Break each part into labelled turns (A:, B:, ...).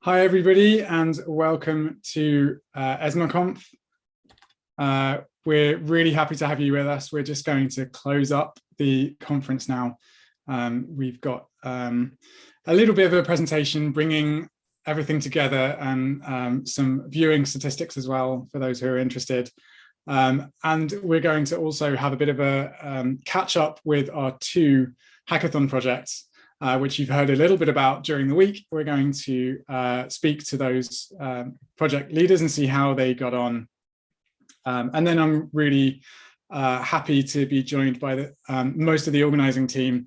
A: Hi, everybody, and welcome to ESMARConf. We're really happy to have you with us. We're just going to close up the conference now. We've got a little bit of a presentation bringing everything together and some viewing statistics as well for those who are interested. And we're going to also have a bit of a catch up with our two hackathon projects, which you've heard a little bit about during the week. We're going to speak to those project leaders and see how they got on. And then I'm really happy to be joined by the, most of the organizing team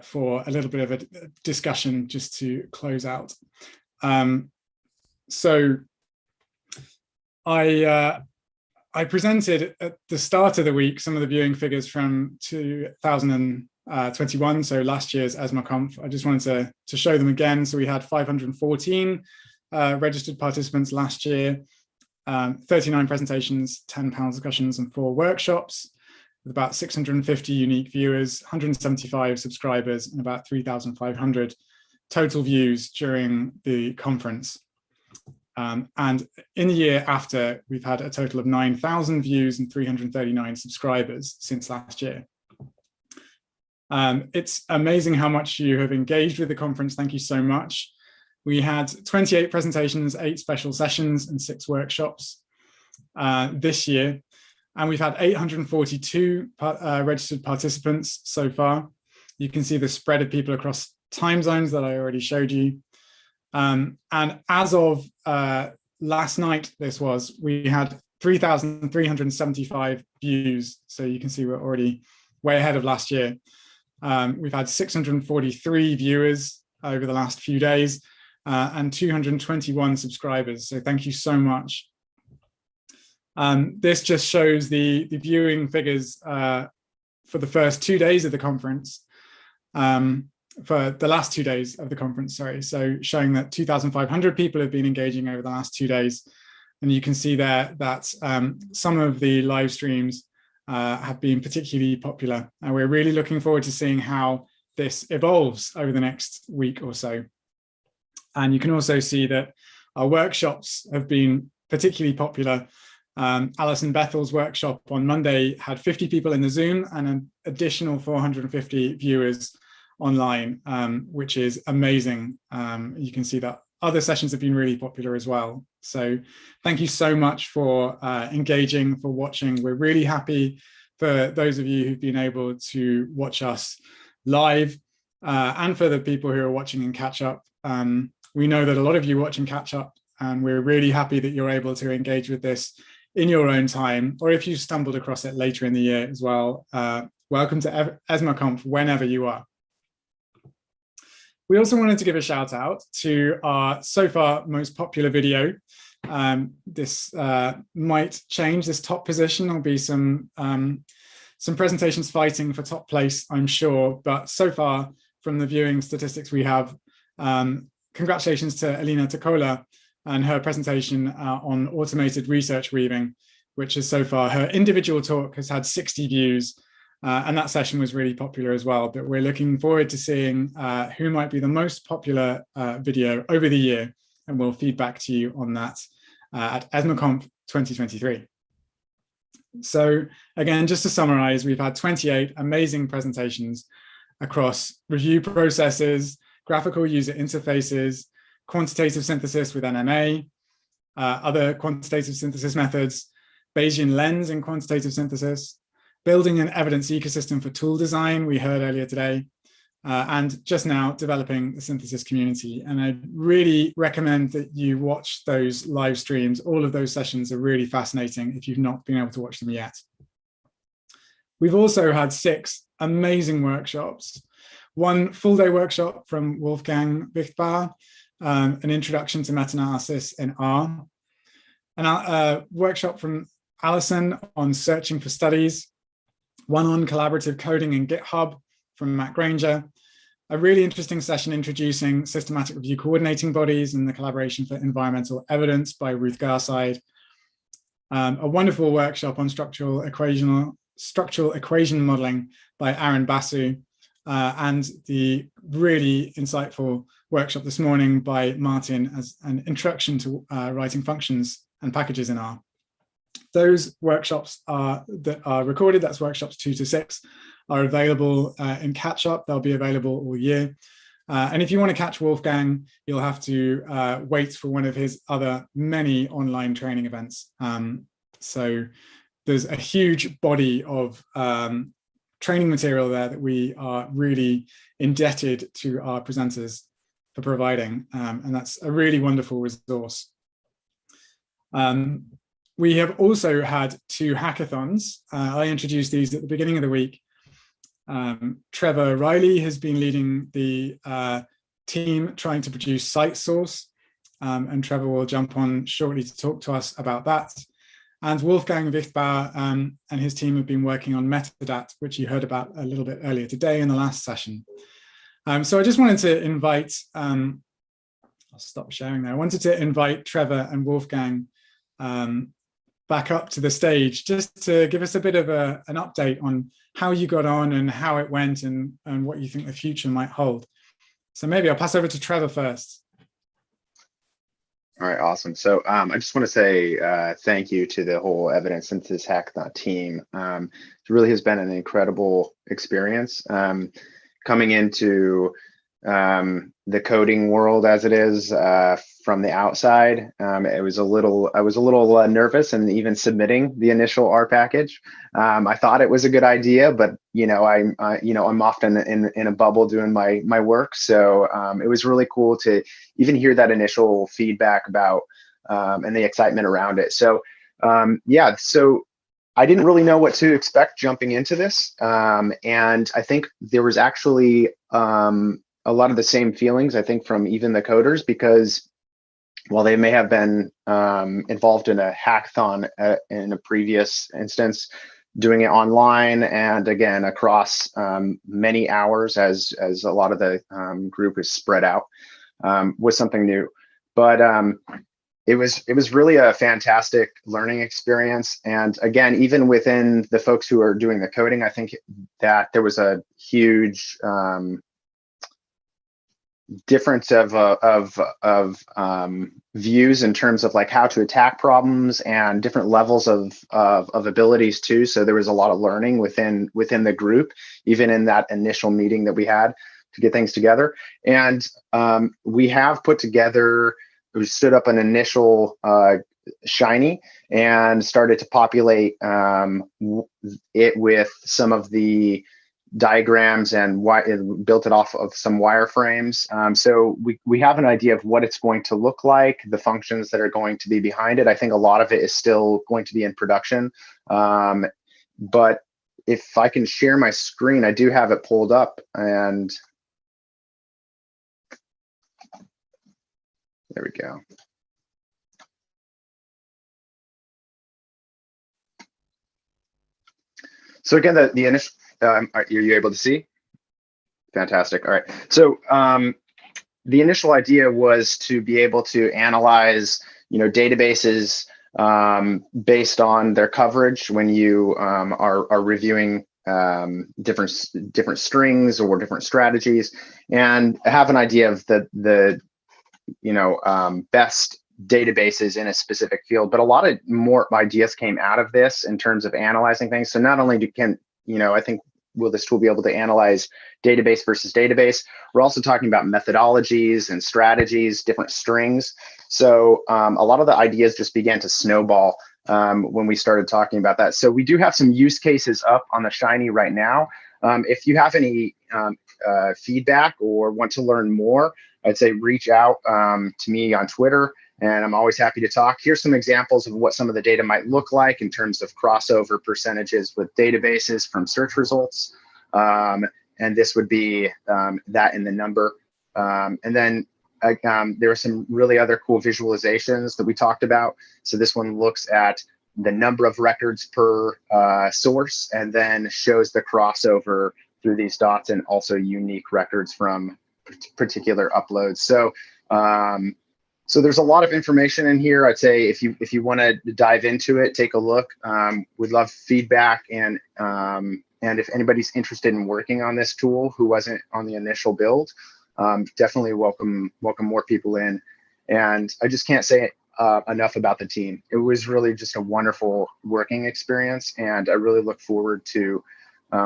A: for a little bit of a discussion just to close out. So I presented at the start of the week some of the viewing figures from 2021, so last year's ESMARConf. I just wanted to show them again. So we had 514 registered participants last year, 39 presentations, 10 panel discussions, and 4 workshops, with about 650 unique viewers, 175 subscribers, and about 3,500 total views during the conference. And in the year after, we've had a total of 9,000 views and 339 subscribers since last year. It's amazing how much you have engaged with the conference. Thank you so much. We had 28 presentations, 8 special sessions, and 6 workshops this year. And we've had 842 registered participants so far. You can see the spread of people across time zones that I already showed you. And as of last night, we had 3,375 views. So you can see we're already way ahead of last year. We've had 643 viewers over the last few days and 221 subscribers. So thank you so much. This just shows the viewing figures for the first 2 days of the conference. For the last 2 days of the conference, sorry. So showing that 2,500 people have been engaging over the last 2 days. And you can see there that some of the live streams have been particularly popular. And we're really looking forward to seeing how this evolves over the next week or so. And you can also see that our workshops have been particularly popular. Alison Bethel's workshop on Monday had 50 people in the Zoom and an additional 450 viewers online, which is amazing. You can see that other sessions have been really popular as well. So thank you so much for engaging, for watching. We're really happy for those of you who've been able to watch us live and for the people who are watching in catch up. We know that a lot of you watch and catch up, and we're really happy that you're able to engage with this in your own time, or if you stumbled across it later in the year as well. Welcome to ESMARConf whenever you are. We also wanted to give a shout out to our so far most popular video. This might change, this top position. There'll be some presentations fighting for top place, I'm sure. But so far, from the viewing statistics we have, congratulations to Elena Tokola and her presentation on automated research weaving, which is so far, her individual talk has had 60 views. And that session was really popular as well, but we're looking forward to seeing who might be the most popular video over the year, and we'll feed back to you on that at ESMARConf 2023. So again, just to summarize, we've had 28 amazing presentations across review processes, graphical user interfaces, quantitative synthesis with NMA, other quantitative synthesis methods, Bayesian lens in quantitative synthesis, building an evidence ecosystem for tool design, we heard earlier today, and just now developing the synthesis community. And I really recommend that you watch those live streams. All of those sessions are really fascinating if you've not been able to watch them yet. We've also had 6 amazing workshops. 1 full-day workshop from Wolfgang Wichtbar, an introduction to meta-analysis in R. A workshop from Alison on searching for studies. 1 on collaborative coding in GitHub from Matt Granger. A really interesting session introducing systematic review coordinating bodies and the collaboration for environmental evidence by Ruth Garside. A wonderful workshop on structural equation modeling by Aaron Basu. and the really insightful workshop this morning by Martin as an introduction to writing functions and packages in R. Those workshops that are recorded, that's workshops 2 to 6, are available in catch up. They'll be available all year. And if you want to catch Wolfgang, you'll have to wait for one of his other many online training events. So there's a huge body of training material there that we are really indebted to our presenters for providing. And that's a really wonderful resource. We have also had 2 hackathons. I introduced these at the beginning of the week. Trevor Riley has been leading the team trying to produce SiteSource, and Trevor will jump on shortly to talk to us about that. And Wolfgang Wichtbauer and his team have been working on Metadat, which you heard about a little bit earlier today in the last session. So I just wanted to invite, I'll stop sharing there. I wanted to invite Trevor and Wolfgang back up to the stage just to give us a bit of an update on how you got on and how it went and what you think the future might hold. So maybe I'll pass over to Trevor first.
B: All right, awesome. So I just want to say thank you to the whole Evidence Synthesis Hackathon team. It really has been an incredible experience. Coming into the coding world as it is from the outside, I was a little nervous and even submitting the initial R package. I thought it was a good idea, but I'm often in a bubble doing my work. So it was really cool to even hear that initial feedback about and the excitement around it. So yeah, so I didn't really know what to expect jumping into this, and I think there was actually a lot of the same feelings, I think, from even the coders, because while they may have been involved in a hackathon in a previous instance, doing it online and again across many hours as a lot of the group is spread out, was something new. But it was really a fantastic learning experience. And again, even within the folks who are doing the coding, I think that there was a huge difference of views in terms of like how to attack problems and different levels of abilities too. So there was a lot of learning within the group, even in that initial meeting that we had to get things together. And we have put together, we stood up an initial Shiny and started to populate it with some of the diagrams and built it off of some wireframes. So we have an idea of what it's going to look like, the functions that are going to be behind it. I think a lot of it is still going to be in production. But if I can share my screen, I do have it pulled up, and there we go. So again, the initial, are you able to see? Fantastic. All right. So the initial idea was to be able to analyze, databases based on their coverage when you are reviewing different strings or different strategies, and have an idea of the best databases in a specific field. But a lot of more ideas came out of this in terms of analyzing things. So not only I think will this tool be able to analyze database versus database, we're also talking about methodologies and strategies, different strings. So a lot of the ideas just began to snowball when we started talking about that. So we do have some use cases up on the Shiny right now. If you have any feedback or want to learn more, I'd say reach out to me on Twitter, and I'm always happy to talk. Here's some examples of what some of the data might look like in terms of crossover percentages with databases from search results. And this would be that in the number. And then there are some really other cool visualizations that we talked about. So this one looks at the number of records per source, and then shows the crossover through these dots and also unique records from particular uploads. So so there's a lot of information in here. I'd say if you want to dive into it, take a look. We'd love feedback and And if anybody's interested in working on this tool who wasn't on the initial build, definitely welcome more people in. And I just can't say enough about the team. It was really just a wonderful working experience, and I really look forward to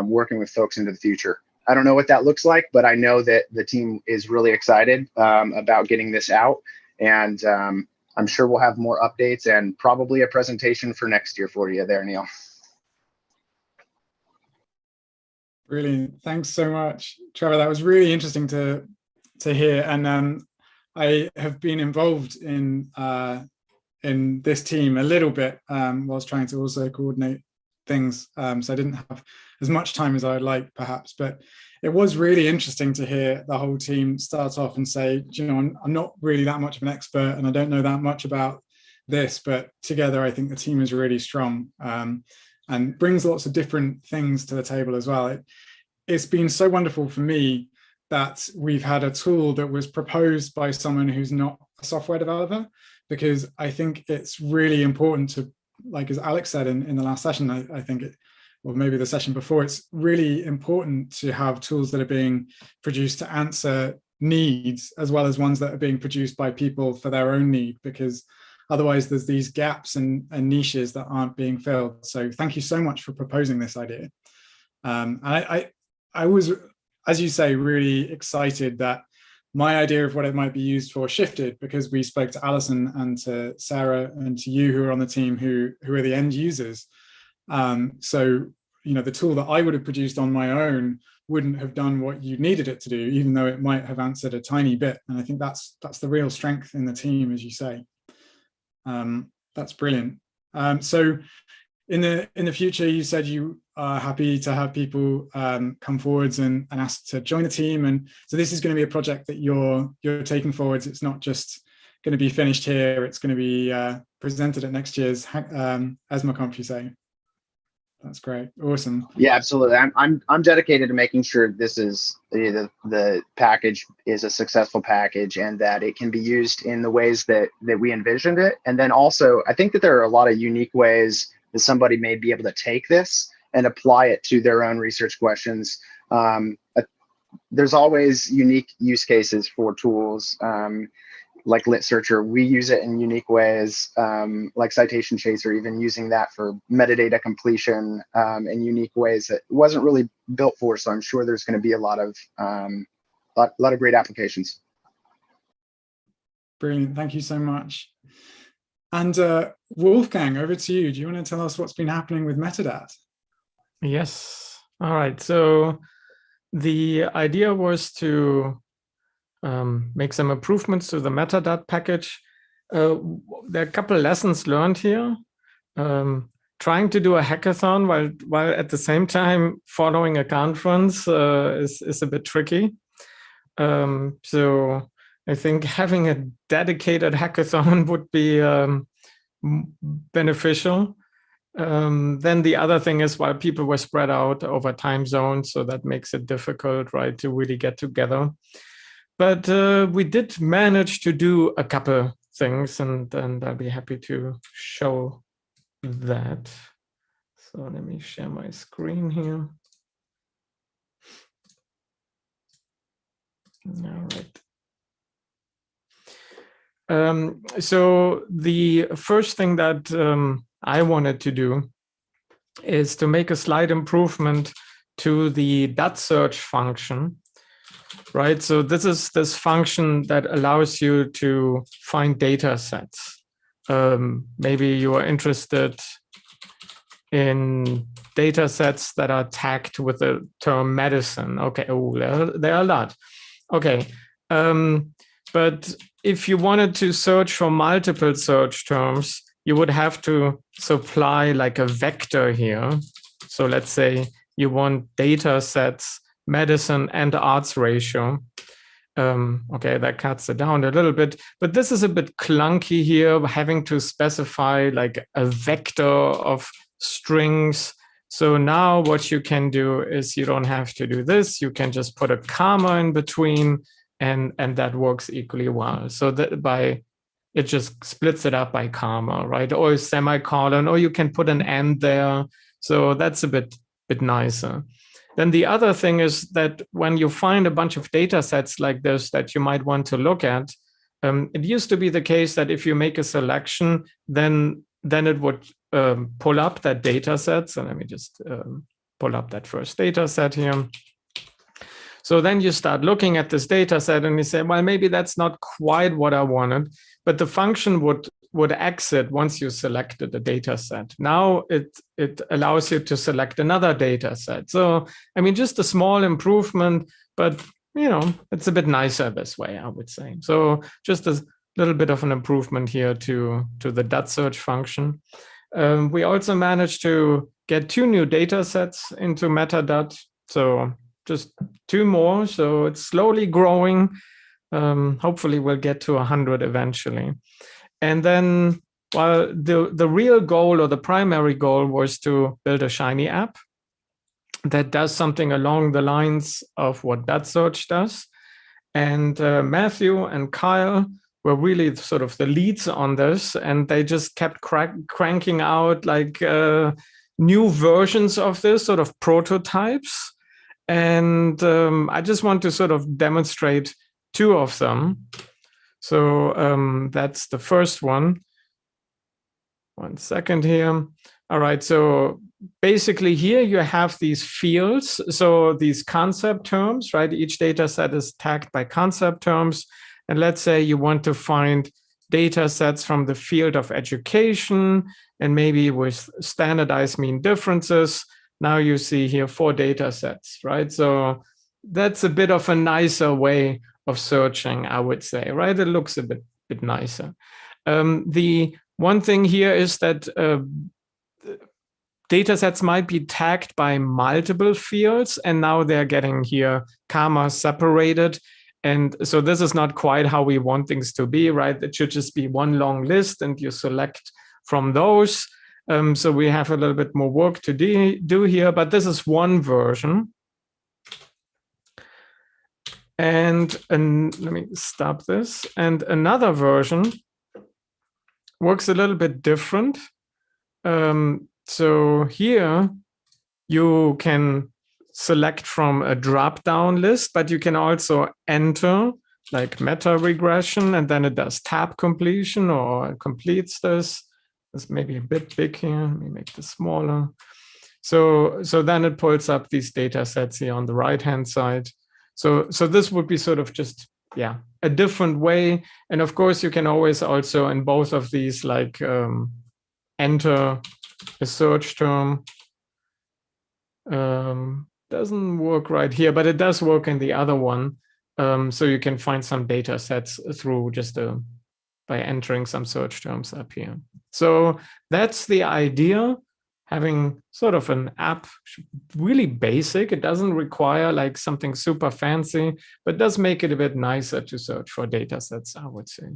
B: working with folks into the future. I don't know what that looks like, but I know that the team is really excited about getting this out, and I'm sure we'll have more updates and probably a presentation for next year for you there, Neal.
A: Brilliant. Thanks so much, Trevor. That was really interesting to hear. And I have been involved in this team a little bit whilst trying to also coordinate things. So I didn't have as much time as I would like, perhaps, but it was really interesting to hear the whole team start off and say, you know, I'm not really that much of an expert and I don't know that much about this, but together I think the team is really strong and brings lots of different things to the table as well. It's been so wonderful for me that we've had a tool that was proposed by someone who's not a software developer, because I think it's really important to, like as Alex said in the last session, I think or maybe the session before, it's really important to have tools that are being produced to answer needs as well as ones that are being produced by people for their own need, because otherwise there's these gaps and niches that aren't being filled. So thank you so much for proposing this idea. I was, as you say, really excited that my idea of what it might be used for shifted, because we spoke to Alison and to Sarah and to you who are on the team who are the end users. So, you know, the tool that I would have produced on my own wouldn't have done what you needed it to do, even though it might have answered a tiny bit. And I think that's the real strength in the team, as you say. That's brilliant. So in the future, you said you are happy to have people come forwards and ask to join the team. And so this is going to be a project that you're taking forwards. It's not just going to be finished here. It's going to be presented at next year's ESMARConf, you say. That's great. Awesome.
B: Yeah, absolutely. I'm dedicated to making sure this is the package is a successful package and that it can be used in the ways that we envisioned it. And then also, I think that there are a lot of unique ways that somebody may be able to take this and apply it to their own research questions. There's always unique use cases for tools. Like Lit Searcher, we use it in unique ways, like Citation Chaser, even using that for metadata completion in unique ways that wasn't really built for. So I'm sure there's going to be a lot of great applications.
A: Brilliant, thank you so much. And Wolfgang, over to you. Do you want to tell us what's been happening with Metadat?
C: Yes. All right. So the idea was to make some improvements to the Metadat package. There are a couple of lessons learned here. Trying to do a hackathon while at the same time following a conference is a bit tricky. So I think having a dedicated hackathon would be beneficial. Then the other thing is, while people were spread out over time zones, so that makes it difficult, right, to really get together. But we did manage to do a couple things, and I'll be happy to show that. So let me share my screen here. All right. So the first thing that I wanted to do is to make a slight improvement to the .search function. Right, so this is this function that allows you to find data sets. Maybe you are interested in data sets that are tagged with the term medicine. Okay, oh, there are a lot. Okay, but if you wanted to search for multiple search terms, you would have to supply like a vector here. So let's say you want data sets medicine and arts ratio. Okay, that cuts it down a little bit, but this is a bit clunky here, having to specify like a vector of strings. So now what you can do is you don't have to do this. You can just put a comma in between and that works equally well. So that it just splits it up by comma, right? Or a semicolon, or you can put an and there. So that's a bit bit nicer. Then the other thing is that when you find a bunch of data sets like this that you might want to look at, it used to be the case that if you make a selection, then it would pull up that data set. So let me just pull up that first data set here. So then you start looking at this data set and you say, well, maybe that's not quite what I wanted, but the function would exit once you selected the data set. Now it allows you to select another data set. So, I mean, just a small improvement, but you know, it's a bit nicer this way, I would say. So just a little bit of an improvement here to the .search function. We also managed to get 2 new data sets into meta.. So just 2 more. So it's slowly growing. Hopefully we'll get to 100 eventually. And then, well, the real goal or the primary goal was to build a Shiny app that does something along the lines of what .search does. And Matthew and Kyle were really sort of the leads on this, and they just kept cranking out like new versions of this, sort of prototypes. And I just want to sort of demonstrate 2 of them. So that's the first one. 1 second here. All right, so basically here you have these fields. So these concept terms, right? Each data set is tagged by concept terms. And let's say you want to find data sets from the field of education and maybe with standardized mean differences. Now you see here 4 data sets, right? So that's a bit of a nicer way of searching, I would say, right? It looks a bit nicer. The one thing here is that data sets might be tagged by multiple fields, and now they're getting here comma separated. And so this is not quite how we want things to be, right? It should just be one long list and you select from those. So we have a little bit more work to do here, but this is one version. And let me stop this. And another version works a little bit different. So here you can select from a drop-down list, but you can also enter like meta regression, and then it does tab completion or it completes this. It's maybe a bit big here. Let me make this smaller. So then it pulls up these data sets here on the right-hand side. So this would be sort of just, yeah, a different way. And of course, you can always also in both of these like enter a search term. Doesn't work right here, but it does work in the other one. So you can find some data sets through just by entering some search terms up here. So that's the idea, having sort of an app, really basic. It doesn't require like something super fancy, but does make it a bit nicer to search for data sets, I would say.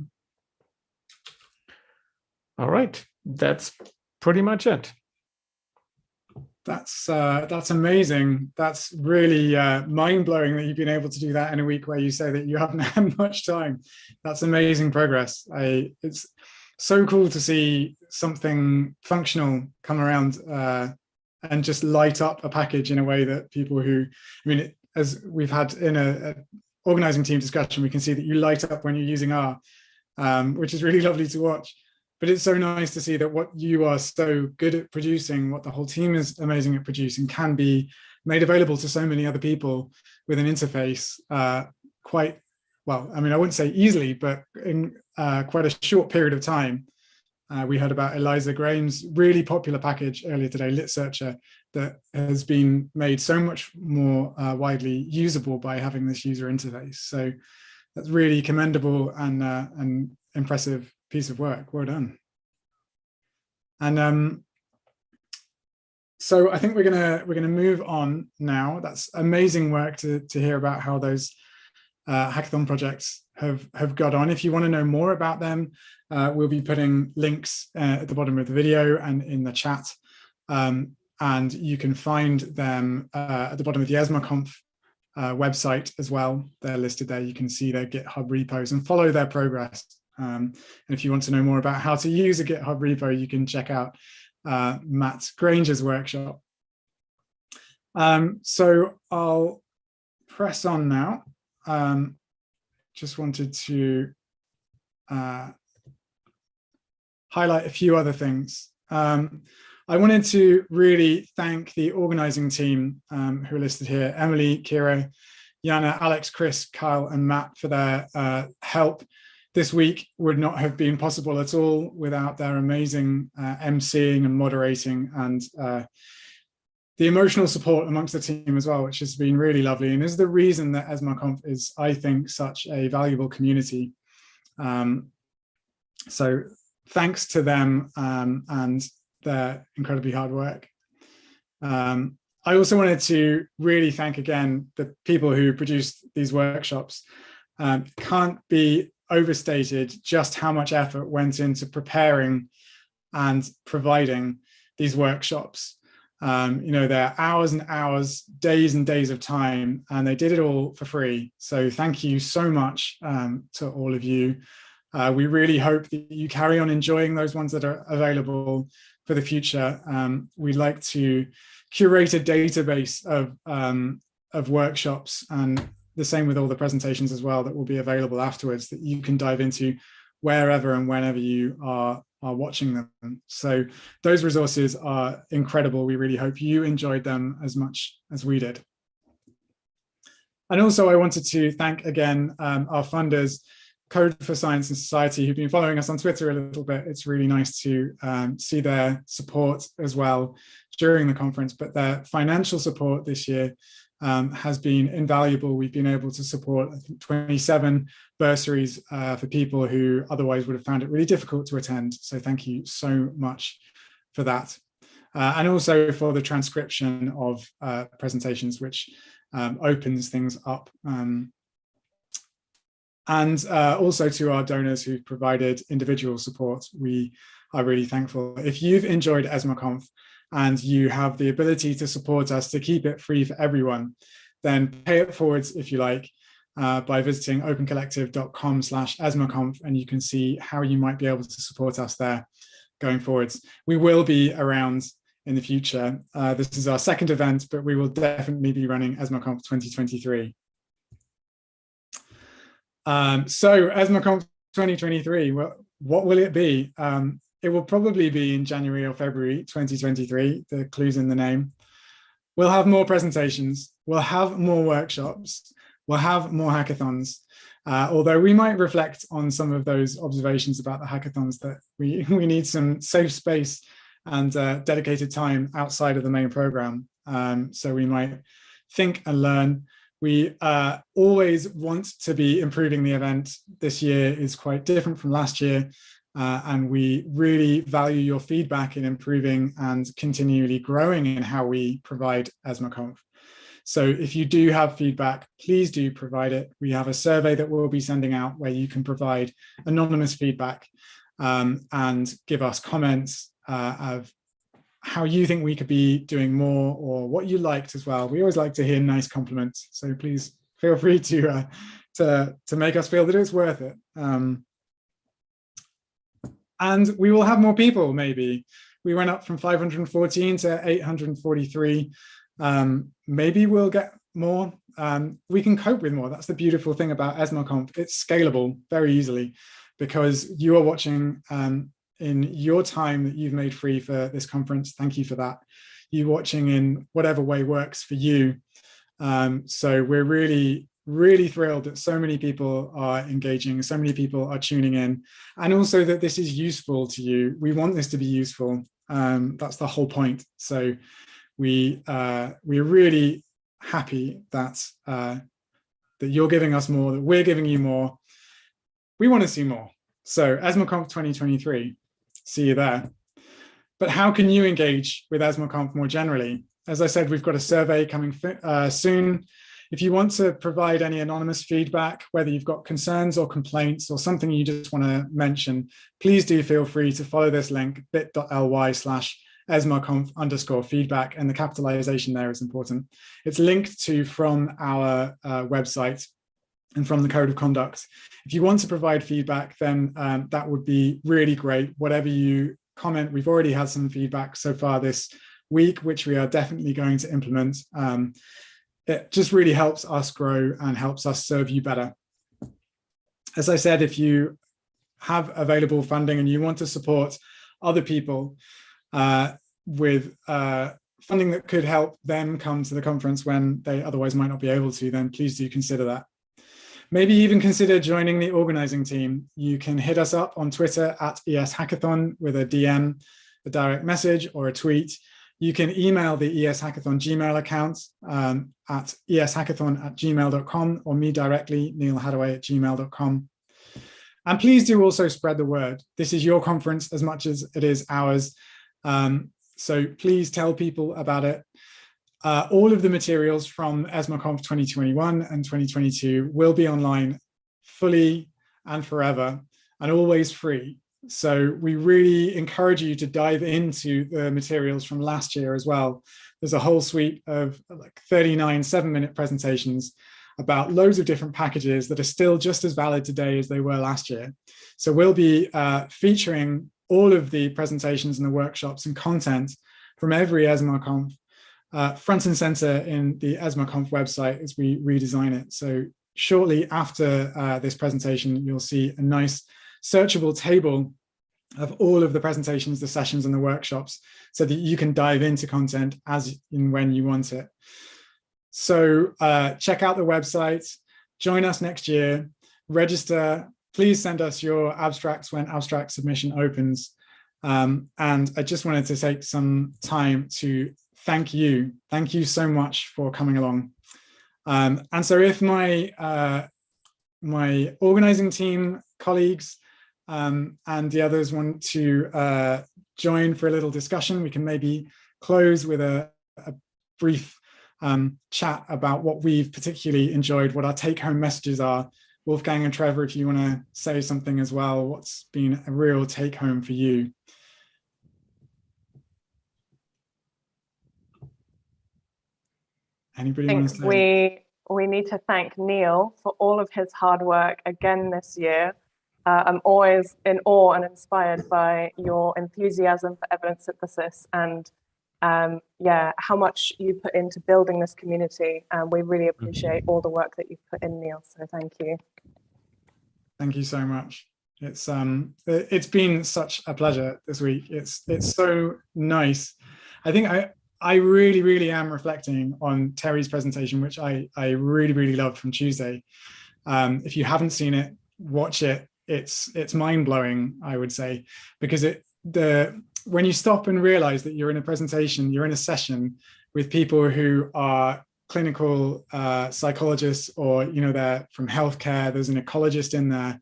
C: All right, that's pretty much it.
A: That's amazing. That's really mind-blowing that you've been able to do that in a week where you say that you haven't had much time. That's amazing progress. It's so cool to see something functional come around and just light up a package in a way that people who, I mean, as we've had in a organizing team discussion, we can see that you light up when you're using R, which is really lovely to watch. But it's so nice to see that what you are so good at producing, what the whole team is amazing at producing, can be made available to so many other people with an interface quite, well, I mean, I wouldn't say easily, but in quite a short period of time. We heard about Eliza Graham's really popular package earlier today, Lit Searcher, that has been made so much more widely usable by having this user interface. So that's really commendable and impressive piece of work. Well done. And so I think we're gonna move on now. That's amazing work to hear about how those hackathon projects have got on. If you want to know more about them, we'll be putting links at the bottom of the video and in the chat, and you can find them at the bottom of the ESMARConf website as well. They're listed there. You can see their GitHub repos and follow their progress. And if you want to know more about how to use a GitHub repo, you can check out Matt Granger's workshop. So I'll press on now. Just wanted to highlight a few other things. I wanted to really thank the organizing team who are listed here: Emily, Kira, Yana, Alex, Chris, Kyle, and Matt for their help. This week would not have been possible at all without their amazing emceeing and moderating, and the emotional support amongst the team as well, which has been really lovely, and is the reason that ESMARConf is, I think, such a valuable community. So thanks to them and their incredibly hard work. I also wanted to really thank again the people who produced these workshops. Can't be overstated just how much effort went into preparing and providing these workshops. You know, there are hours and hours, days and days of time, and they did it all for free. So thank you so much to all of you. We really hope that you carry on enjoying those ones that are available for the future. We'd like to curate a database of workshops, and the same with all the presentations as well, that will be available afterwards, that you can dive into wherever and whenever you are watching them. So those resources are incredible. We really hope you enjoyed them as much as we did. And also I wanted to thank again our funders, Code for Science and Society, who've been following us on Twitter a little bit. It's really nice to see their support as well during the conference, but their financial support this year has been invaluable. We've been able to support, I think, 27 bursaries for people who otherwise would have found it really difficult to attend. So thank you so much for that. And also for the transcription of presentations, which opens things up. And also to our donors who've provided individual support. We are really thankful. If you've enjoyed ESMARConf and you have the ability to support us to keep it free for everyone, then pay it forwards if you like by visiting opencollective.com/ESMARConf, and you can see how you might be able to support us there going forwards. We will be around in the future. This is our second event, but we will definitely be running ESMARConf 2023. So ESMARConf 2023, well, what will it be? It will probably be in January or February 2023, the clue's in the name. We'll have more presentations, we'll have more workshops, we'll have more hackathons, although we might reflect on some of those observations about the hackathons, that we need some safe space and dedicated time outside of the main program. So we might think and learn. We always want to be improving the event. This year is quite different from last year, and we really value your feedback in improving and continually growing in how we provide ESMARConf. So if you do have feedback, please do provide it. We have a survey that we'll be sending out where you can provide anonymous feedback and give us comments of how you think we could be doing more, or what you liked as well. We always like to hear nice compliments, so please feel free to make us feel that it's worth it. And we will have more people, maybe. We went up from 514 to 843. Maybe we'll get more. We can cope with more. That's the beautiful thing about ESMARConf. It's scalable very easily, because you are watching in your time that you've made free for this conference. Thank you for that. You watching in whatever way works for you. So we're really, really thrilled that so many people are engaging, so many people are tuning in, and also that this is useful to you. We want this to be useful. That's the whole point. So we're really happy that that you're giving us more, that we're giving you more. We want to see more. So ESMARConf 2023, see you there. But how can you engage with ESMARConf more generally? As I said, we've got a survey coming soon. If you want to provide any anonymous feedback, whether you've got concerns or complaints or something you just want to mention, please do feel free to follow this link, bit.ly/ESMARConf_feedback, and the capitalization there is important. It's linked to from our website and from the code of conduct. If you want to provide feedback, then that would be really great. Whatever you comment, we've already had some feedback so far this week, which we are definitely going to implement. It just really helps us grow and helps us serve you better. As I said, if you have available funding and you want to support other people with funding that could help them come to the conference when they otherwise might not be able to, then please do consider that. Maybe even consider joining the organizing team. You can hit us up on Twitter at ESHackathon with a DM, a direct message, or a tweet. You can email the ESHackathon Gmail account at eshackathon@gmail.com, or me directly, Neal Haddaway @gmail.com. And please do also spread the word. This is your conference as much as it is ours. So please tell people about it. All of the materials from ESMARConf 2021 and 2022 will be online fully and forever and always free. So we really encourage you to dive into the materials from last year as well. There's a whole suite of like 39 7-minute presentations about loads of different packages that are still just as valid today as they were last year. So we'll be featuring all of the presentations and the workshops and content from every ESMARConf front and center in the ESMARConf website as we redesign it. So shortly after this presentation, you'll see a nice searchable table of all of the presentations, the sessions, and the workshops so that you can dive into content as and when you want it. So check out the website, join us next year, register. Please send us your abstracts when abstract submission opens. And I just wanted to take some time to thank you. Thank you so much for coming along. And so if my organizing team colleagues and the others want to join for a little discussion, we can maybe close with a brief chat about what we've particularly enjoyed, what our take-home messages are. Wolfgang and Trevor, if you want to say something as well, what's been a real take-home for you? Anybody want to say?
D: We need to thank Neal for all of his hard work again this year. I'm always in awe and inspired by your enthusiasm for evidence synthesis and yeah, how much you put into building this community. We really appreciate all the work that you've put in, Neal. So thank you.
A: Thank you so much. It's been such a pleasure this week. It's so nice. I think I really am reflecting on Terry's presentation, which I really loved from Tuesday. If you haven't seen it, watch it. It's mind-blowing, I would say, because when you stop and realize that you're in a presentation, you're in a session with people who are clinical psychologists, or they're from healthcare, there's an ecologist in there,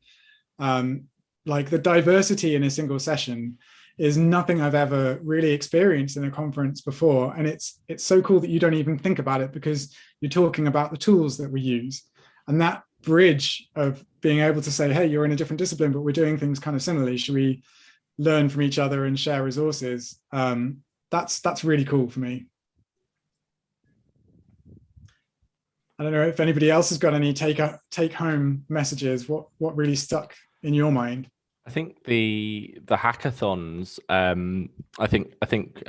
A: like the diversity in a single session is nothing I've ever really experienced in a conference before. And it's so cool that you don't even think about it because you're talking about the tools that we use. And that bridge of being able to say, hey, you're in a different discipline, but we're doing things kind of similarly. Should we learn from each other and share resources? That's really cool for me. I don't know if anybody else has got any take-home messages. What really stuck in your mind?
E: I think the hackathons. I think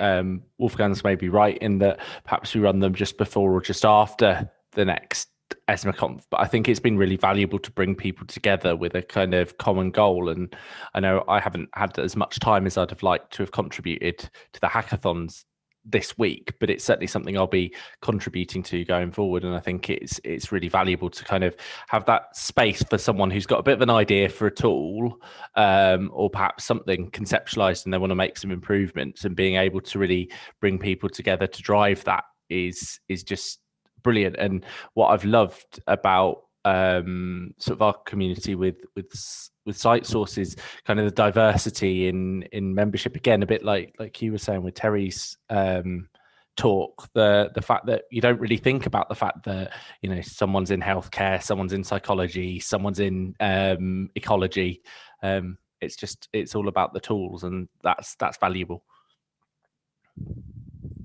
E: Wolfgang's maybe right in that perhaps we run them just before or just after the next ESMARConf, but I think it's been really valuable to bring people together with a kind of common goal. And I know I haven't had as much time as I'd have liked to have contributed to the hackathons this week, but it's certainly something I'll be contributing to going forward. And I think it's really valuable to kind of have that space for someone who's got a bit of an idea for a tool, or perhaps something conceptualized and they want to make some improvements, and being able to really bring people together to drive that is just brilliant. And what I've loved about sort of our community with site sources, kind of the diversity in membership, again, a bit like you were saying with Terry's talk, the fact that you don't really think about the fact that someone's in healthcare, someone's in psychology, someone's in ecology. It's all about the tools, and that's valuable.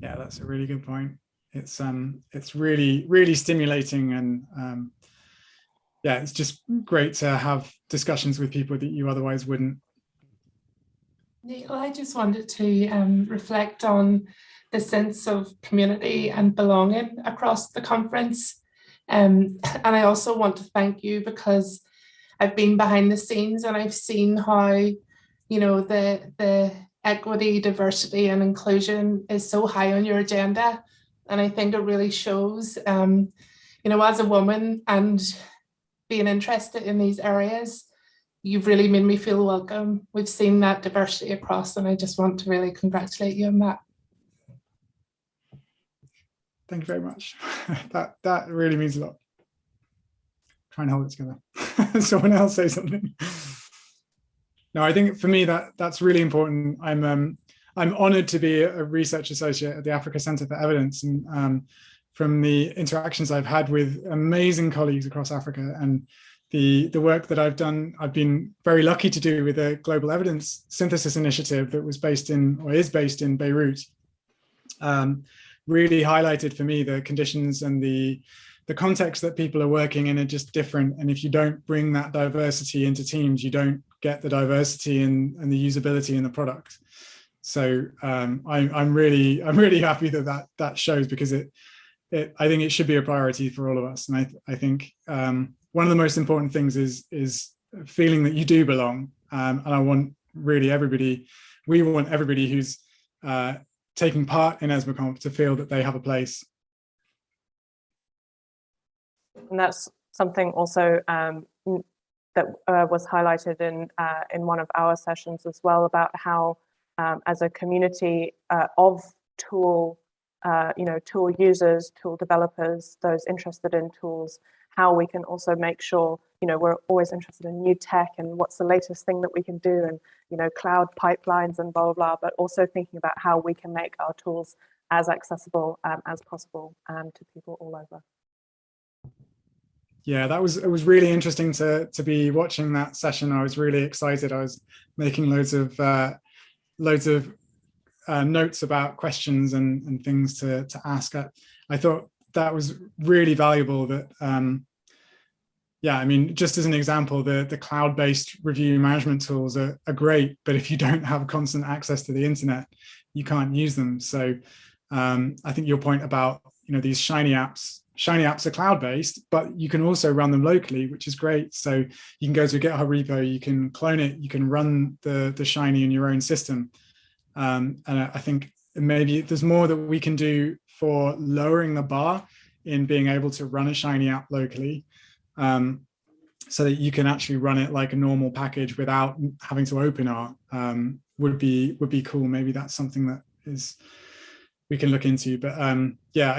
A: Yeah, that's a really good point. It's really stimulating, and yeah, it's just great to have discussions with people that you otherwise wouldn't.
F: Neal, I just wanted to reflect on the sense of community and belonging across the conference. And I also want to thank you, because I've been behind the scenes and I've seen how, you know, the equity, diversity and inclusion is so high on your agenda. And I think it really shows, you know, as a woman and being interested in these areas, you've really made me feel welcome. We've seen that diversity across, and I just want to really congratulate you on that.
A: Thank you very much. That really means a lot. Try and hold it together. Someone else say something. No, I think for me that's really important. I'm honored to be a research associate at the Africa Center for Evidence, and from the interactions I've had with amazing colleagues across Africa and the work that I've done, I've been very lucky to do with a global evidence synthesis initiative that was based in, or is based in, Beirut. Really highlighted for me the conditions and the context that people are working in are just different. And if you don't bring that diversity into teams, you don't get the diversity and the usability in the product. So I'm really happy that shows, because I think it should be a priority for all of us. And I think one of the most important things is feeling that you do belong. And I want really everybody, we want everybody who's taking part in ESMARConf to feel that they have a place.
D: And that's something also that was highlighted in one of our sessions as well, about how as a community of tool users, tool developers, those interested in tools, how we can also make sure, we're always interested in new tech and what's the latest thing that we can do, and, cloud pipelines and blah, blah, blah, but also thinking about how we can make our tools as accessible as possible to people all over.
A: Yeah, it was really interesting to be watching that session. I was really excited. I was making loads of notes about questions and things to ask. I thought that was really valuable. That I mean, just as an example, the cloud-based review management tools are great, but if you don't have constant access to the internet, you can't use them. So I think your point about these shiny apps are cloud-based, but you can also run them locally, which is great. So you can go to a GitHub repo, you can clone it, you can run the Shiny in your own system. And I think maybe there's more that we can do for lowering the bar in being able to run a Shiny app locally, so that you can actually run it like a normal package without having to open art. Would be cool. Maybe that's something that we can look into. But I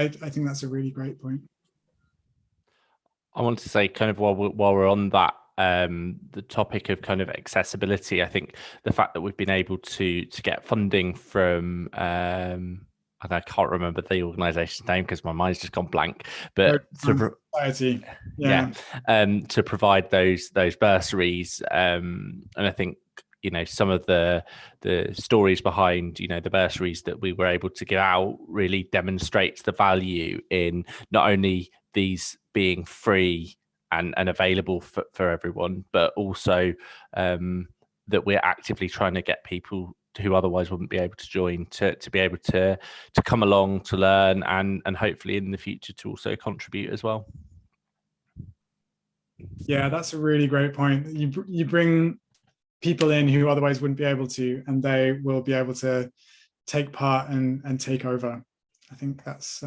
A: think that's a really great point.
E: I want to say, kind of while we're on that, the topic of kind of accessibility, I think the fact that we've been able to get funding from and I can't remember the organization's name because my mind's just gone blank, but
A: Society.
E: To provide those bursaries, and I think some of the stories behind the bursaries that we were able to give out really demonstrates the value in not only these being free and available for everyone, but also that we're actively trying to get people who otherwise wouldn't be able to join to be able to come along, to learn, and hopefully in the future to also contribute as well.
A: Yeah, that's a really great point. You bring people in who otherwise wouldn't be able to, and they will be able to take part and take over. I think that's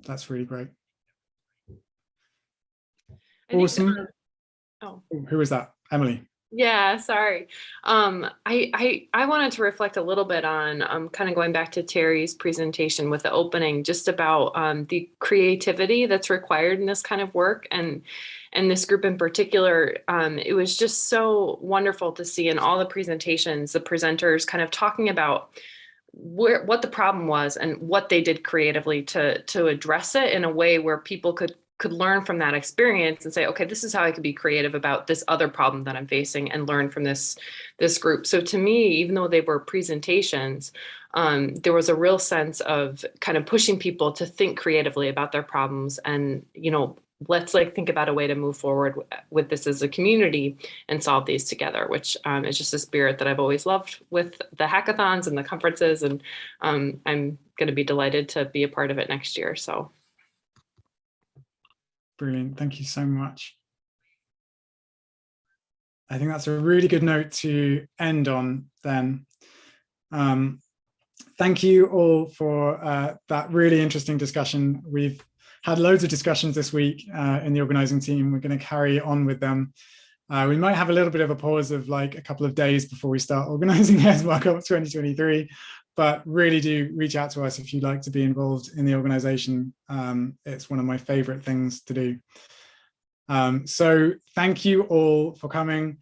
A: that's really great. Awesome. Who was that? Emily.
G: Yeah, sorry. I wanted to reflect a little bit on kind of going back to Terry's presentation with the opening, just about the creativity that's required in this kind of work, and this group in particular. It was just so wonderful to see in all the presentations, the presenters kind of talking about what the problem was and what they did creatively to address it in a way where people could learn from that experience and say, okay, this is how I could be creative about this other problem that I'm facing, and learn from this group. So to me, even though they were presentations, there was a real sense of kind of pushing people to think creatively about their problems, and let's like think about a way to move forward with this as a community and solve these together, which is just a spirit that I've always loved with the hackathons and the conferences. And I'm going to be delighted to be a part of it next year. So.
A: Brilliant. Thank you so much. I think that's a really good note to end on then. Thank you all for that really interesting discussion. We've had loads of discussions this week in the organising team. We're going to carry on with them. We might have a little bit of a pause of like a couple of days before we start organising ESMARConf 2023, but really do reach out to us if you'd like to be involved in the organisation. It's one of my favourite things to do. So thank you all for coming.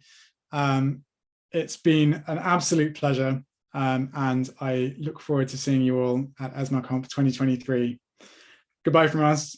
A: It's been an absolute pleasure, and I look forward to seeing you all at ESMARConf 2023. Goodbye from us.